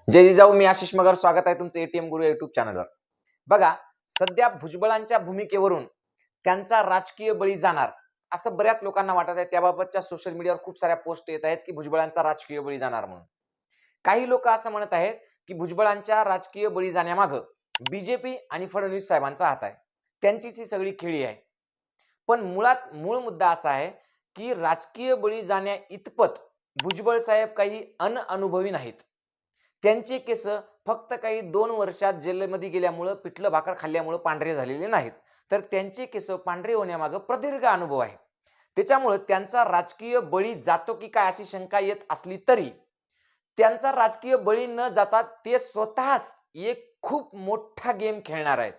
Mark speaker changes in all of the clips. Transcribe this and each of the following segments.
Speaker 1: जय जिजाऊ, मी आशिष मगर. स्वागत आहे तुमचं एटीएम गुरु युट्यूब चॅनलवर. बघा, सध्या भुजबळांच्या भूमिकेवरून त्यांचा राजकीय बळी जाणार असं बऱ्याच लोकांना वाटत आहे. त्याबाबतच्या सोशल मीडियावर खूप साऱ्या पोस्ट येत आहेत की भुजबळांचा राजकीय बळी जाणार म्हणून. काही लोक असं म्हणत आहेत की भुजबळांच्या राजकीय बळी जाण्यामागं बीजेपी आणि फडणवीस साहेबांचा हात आहे, त्यांचीच ही सगळी खेळी आहे. पण मूळ मुद्दा असा आहे की राजकीय बळी जाण्या इतपत भुजबळ साहेब काही अनुभवी नाहीत. त्यांचे केस फक्त काही 2 वर्षात जेलमध्ये गेल्यामुळे, पिठलं भाकर खाल्ल्यामुळे पांढरे झालेले नाहीत, तर त्यांचे केस पांढरे होण्यामागे प्रदीर्घ अनुभव आहे. त्याच्यामुळे त्यांचा राजकीय बळी जातो की काय अशी शंका येत असली तरी त्यांचा राजकीय बळी न जाता ते स्वतःच एक खूप मोठा गेम खेळणार आहेत.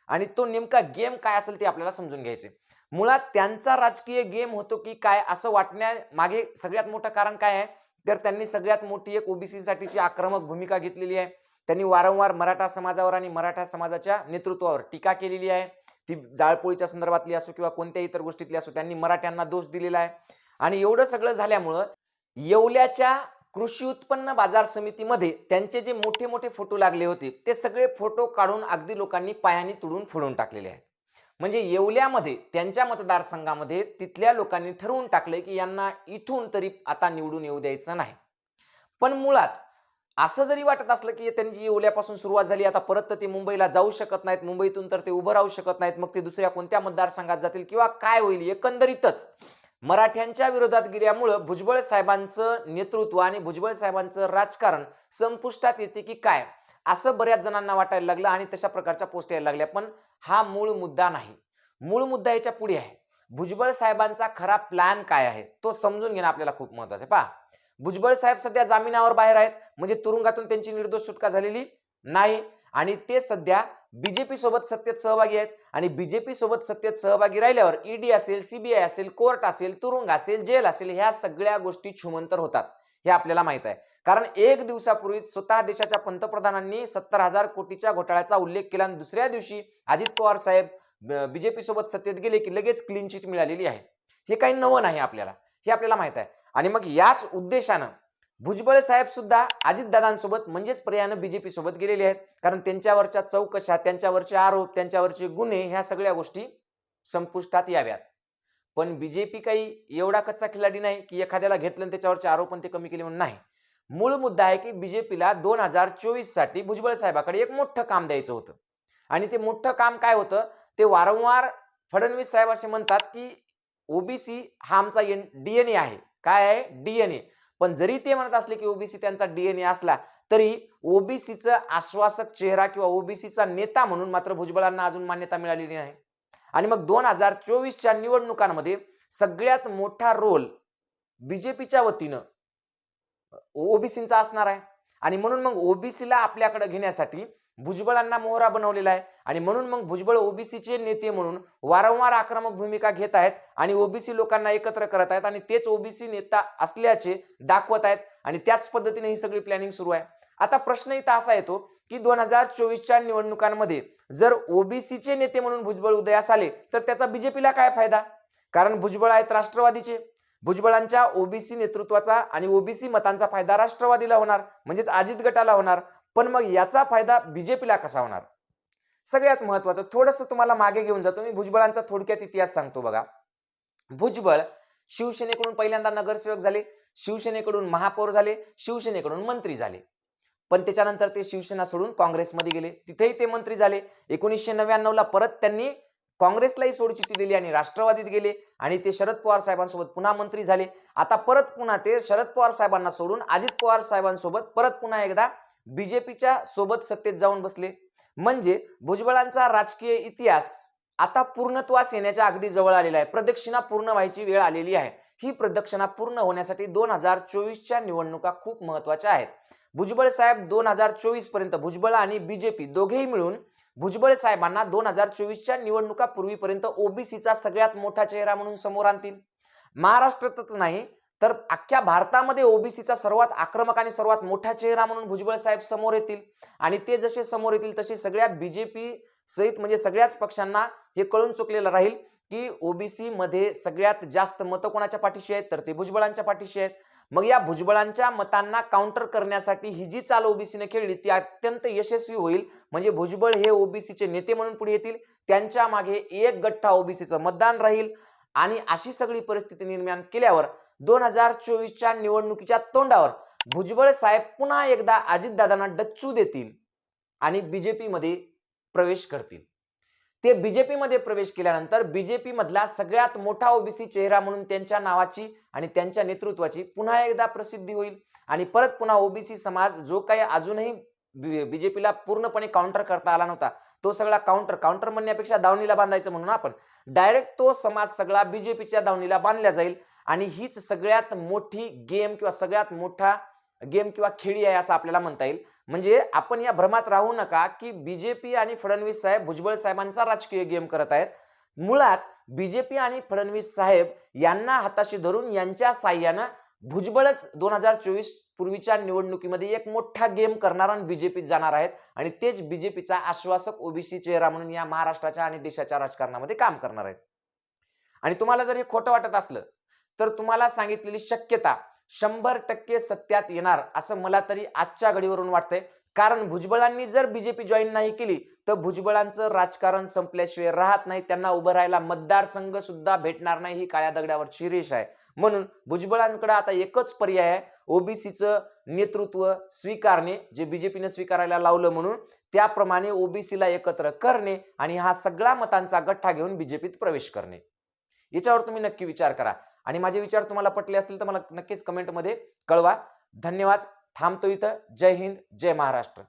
Speaker 1: आणि तो नेमका गेम काय असेल ते आपल्याला समजून घ्यायचे. मुळात त्यांचा राजकीय गेम होतो की काय असं वाटण्यामागे सगळ्यात मोठं कारण काय आहे, तर त्यांनी सगळ्यात मोठी एक ओबीसी साठीची आक्रमक भूमिका घेतलेली आहे. त्यांनी वारंवार मराठा समाजावर आणि मराठा समाजाच्या नेतृत्वावर टीका केलेली आहे. ती जाळपोळीच्या संदर्भातली असो किंवा कोणत्याही इतर गोष्टीतली असो, त्यांनी मराठ्यांना दोष दिलेला आहे. आणि एवढं सगळं झाल्यामुळं येवल्याच्या कृषी उत्पन्न बाजार समितीमध्ये त्यांचे जे मोठे मोठे फोटो लागले होते, ते सगळे फोटो काढून अगदी लोकांनी पायाने तुडून फोडून टाकलेले आहेत. म्हणजे येवल्यामध्ये त्यांच्या मतदारसंघामध्ये तिथल्या लोकांनी ठरवून टाकले की यांना इथून तरी आता निवडून येऊ द्यायचं नाही. पण मुळात असं जरी वाटत असलं की त्यांची येवल्यापासून सुरुवात झाली, आता परत तर ते मुंबईला जाऊ शकत नाहीत, मुंबईतून तर ते उभं राहू शकत नाहीत, मग ते दुसऱ्या कोणत्या मतदारसंघात जातील किंवा काय होईल, एकंदरीतच मराठ्यांच्या विरोधात गेल्यामुळे भुजबळ साहेबांचं नेतृत्व आणि भुजबळ साहेबांचं राजकारण संपुष्टात येते की काय असं बऱ्याच जणांना वाटायला लागलं आणि तशा प्रकारच्या पोस्ट यायला लागल्या. पण हा मूळ मुद्दा नाही. मूळ मुद्दा याच्या पुढे आहे. भुजबळ साहेबांचा खरा प्लॅन काय आहे तो समजून घेणं आपल्याला खूप महत्त्वाचं आहे. पहा, भुजबळ साहेब सध्या जामिनावर बाहेर आहेत, म्हणजे तुरुंगातून त्यांची निर्दोष सुटका झालेली नाही आणि ते सध्या बीजेपी सोबत सत्तेत सहभागी आहेत. आणि बीजेपी सोबत सत्तेत सहभागी राहिल्यावर ईडी असेल, सीबीआय असेल, कोर्ट असेल, तुरुंग असेल, जेल असेल, ह्या सगळ्या गोष्टी छुमंतर होतात हे आपल्याला माहित आहे. कारण एक दिवसापूर्वी स्वतः देशाच्या पंतप्रधानांनी 70,000 कोटीच्या घोटाळ्याचा उल्लेख केला आणि दुसऱ्या दिवशी अजित पवार साहेब बीजेपी सोबत सत्तेत गेले की लगेच क्लीन चिट मिळालेली आहे. हे काही नवं नाही आपल्याला, हे आपल्याला माहित आहे. आणि मग याच उद्देशानं भुजबळ साहेब सुद्धा अजितदादांसोबत म्हणजेच पर्यायानं बीजेपी सोबत गेलेले आहेत. कारण त्यांच्यावरच्या चौकशा, त्यांच्यावरचे आरोप, त्यांच्यावरचे गुन्हे ह्या सगळ्या गोष्टी संपुष्टात याव्यात. पण बीजेपी काही एवढा कच्चा खिलाडी नाही की एखाद्याला घेतलं आणि त्याच्यावरचे आरोप ते कमी केले म्हणून नाही. मूळ मुद्दा आहे की बीजेपीला 2024 साठी भुजबळ साहेबाकडे एक मोठं काम द्यायचं होतं. आणि ते मोठं काम काय होतं, ते वारंवार फडणवीस साहेब असे म्हणतात की ओबीसी हा आमचा डीएनए आहे. काय आहे? डीएनए. पण जरी ते म्हणत असले की ओबीसी त्यांचा डीएनए असला तरी ओबीसीचा आश्वासक चेहरा किंवा ओबीसीचा नेता म्हणून मात्र भुजबळांना अजून मान्यता मिळालेली नाही. आणि मग 2024च्या निवडणुकांमध्ये सगळ्यात मोठा रोल बीजेपीच्या वतीनं ओबीसीचा असणार आहे. आणि म्हणून मग ओबीसीला आपल्याकडे घेण्यासाठी भुजबळांना मोहरा बनवलेला आहे. आणि म्हणून मग भुजबळ ओबीसीचे नेते म्हणून वारंवार आक्रमक भूमिका घेत आहेत आणि ओबीसी लोकांना एकत्र करत आहेत आणि तेच ओबीसी नेता असल्याचे दाखवत आहेत. आणि त्याच पद्धतीने ही सगळी प्लॅनिंग सुरू आहे. आता प्रश्न इथं असा येतो की 2024च्या निवडणुकांमध्ये जर ओबीसीचे नेते म्हणून भुजबळ उदयास आले तर त्याचा बीजेपीला काय फायदा? कारण भुजबळ आहेत राष्ट्रवादीचे. भुजबळांच्या ओबीसी नेतृत्वाचा आणि ओबीसी मतांचा फायदा राष्ट्रवादीला होणार, म्हणजेच अजित गटाला होणार. पण मग याचा फायदा बीजेपीला कसा होणार? सगळ्यात महत्वाचं थोडंसं तुम्हाला मागे घेऊन जातो. मी भुजबळांचा थोडक्यात इतिहास सांगतो. बघा, भुजबळ शिवसेनेकडून पहिल्यांदा नगरसेवक झाले, शिवसेनेकडून महापौर झाले, शिवसेनेकडून मंत्री झाले. पण त्याच्यानंतर ते शिवसेना सोडून काँग्रेसमध्ये गेले, तिथेही ते मंत्री झाले. 1999ला परत त्यांनी काँग्रेसलाही सोडचिठ्ठी दिली आणि राष्ट्रवादीत गेले आणि ते शरद पवार साहेबांसोबत पुन्हा मंत्री झाले. आता परत पुन्हा ते शरद पवार साहेबांना सोडून अजित पवार साहेबांसोबत परत पुन्हा एकदा बीजेपीच्या सोबत सत्तेत जाऊन बसले. म्हणजे भुजबळांचा राजकीय इतिहास आता पूर्णत्वास येण्याच्या अगदी जवळ आलेला आहे. प्रदक्षिणा पूर्ण व्हायची वेळ आलेली आहे. ही प्रदक्षिणा पूर्ण होण्यासाठी 2024च्या निवडणुका खूप महत्वाच्या आहेत. भुजबळ साहेब 2024 पर्यंत, भुजबळ आणि बीजेपी दोघेही मिळून भुजबळ साहेबांना 2024च्या निवडणुका पूर्वीपर्यंत ओबीसीचा सगळ्यात मोठा चेहरा म्हणून समोर आणतील. महाराष्ट्रातच नाही तर अख्ख्या भारतामध्ये ओबीसीचा सर्वात आक्रमक आणि सर्वात मोठा चेहरा म्हणून भुजबळ साहेब समोर येतील. आणि ते जसे समोर येतील तसे सगळ्या बीजेपी सहित म्हणजे सगळ्याच पक्षांना हे कळून चुकलेलं राहील की ओबीसी मध्ये सगळ्यात जास्त मतं कोणाच्या पाठीशी आहेत, तर ते भुजबळांच्या पाठीशी आहेत. मग या भुजबळांच्या मतांना काउंटर करण्यासाठी ही जी चाल ओबीसीने खेळली ती अत्यंत यशस्वी होईल. म्हणजे भुजबळ हे ओबीसीचे नेते म्हणून पुढे येतील, त्यांच्या मागे एक गठ्ठा ओबीसीचं मतदान राहील आणि अशी सगळी परिस्थिती निर्माण केल्यावर 2024च्या निवडणुकीच्या तोंडावर भुजबळ साहेब पुन्हा एकदा अजितदादांना डच्चू देतील आणि बीजेपी मध्ये प्रवेश करतील. ते बीजेपी मध्ये प्रवेश केल्यानंतर बीजेपी मधला सगळ्यात मोठा ओबीसी चेहरा म्हणून त्यांच्या नावाची आणि त्यांच्या नेतृत्वाची पुन्हा एकदा प्रसिद्धी होईल आणि परत पुन्हा ओबीसी समाज जो काही अजूनही बीजेपीला पूर्णपणे काउंटर करता आला नव्हता, तो सगळा काउंटर म्हणण्यापेक्षा दावणीला बांधायचं म्हणून आपण डायरेक्ट तो समाज सगळा बीजेपीच्या दावणीला बांधला जाईल आणि हीच सगळ्यात मोठी गेम किंवा सगळ्यात मोठा गेम किंवा खेळी आहे असं आपल्याला म्हणता येईल. म्हणजे आपण या भ्रमात राहू नका की बीजेपी आणि फडणवीस साहेब भुजबळ साहेबांचा राजकीय गेम करत आहेत. मुळात बीजेपी आणि फडणवीस साहेब यांना हाताशी धरून यांच्या साह्यानं भुजबळच 2024 पूर्वीच्या निवडणुकीमध्ये एक मोठा गेम करणार आणि बीजेपीत जाणार आहेत आणि तेच बीजेपीचा आश्वासक ओबीसी चेहरा म्हणून या महाराष्ट्राच्या आणि देशाच्या राजकारणामध्ये काम करणार आहेत. आणि तुम्हाला जर हे खोटं वाटत असलं तर तुम्हाला सांगितलेली शक्यता 100% सत्यात येणार असं मला तरी आजच्या घडीवरून वाटतंय. कारण भुजबळांनी जर बीजेपी जॉईन नाही केली तर भुजबळांचं राजकारण संपल्याशिवाय राहत नाही, त्यांना उभं राहायला मतदारसंघ सुद्धा भेटणार नाही, ही काळ्या दगडावरची रेष आहे. म्हणून भुजबळांकडे आता एकच पर्याय आहे, ओबीसीचं नेतृत्व स्वीकारणे, जे बीजेपीने स्वीकारायला लावलं म्हणून त्याप्रमाणे ओबीसीला एकत्र करणे आणि हा सगळा मतांचा गठ्ठा घेऊन बीजेपीत प्रवेश करणे. याच्यावर तुम्ही नक्की विचार करा आणि माझे विचार तुम्हाला पटले असतील तर मला नक्कीच कमेंटमध्ये कळवा. धन्यवाद. थांबतो इथं. जय हिंद, जय महाराष्ट्र.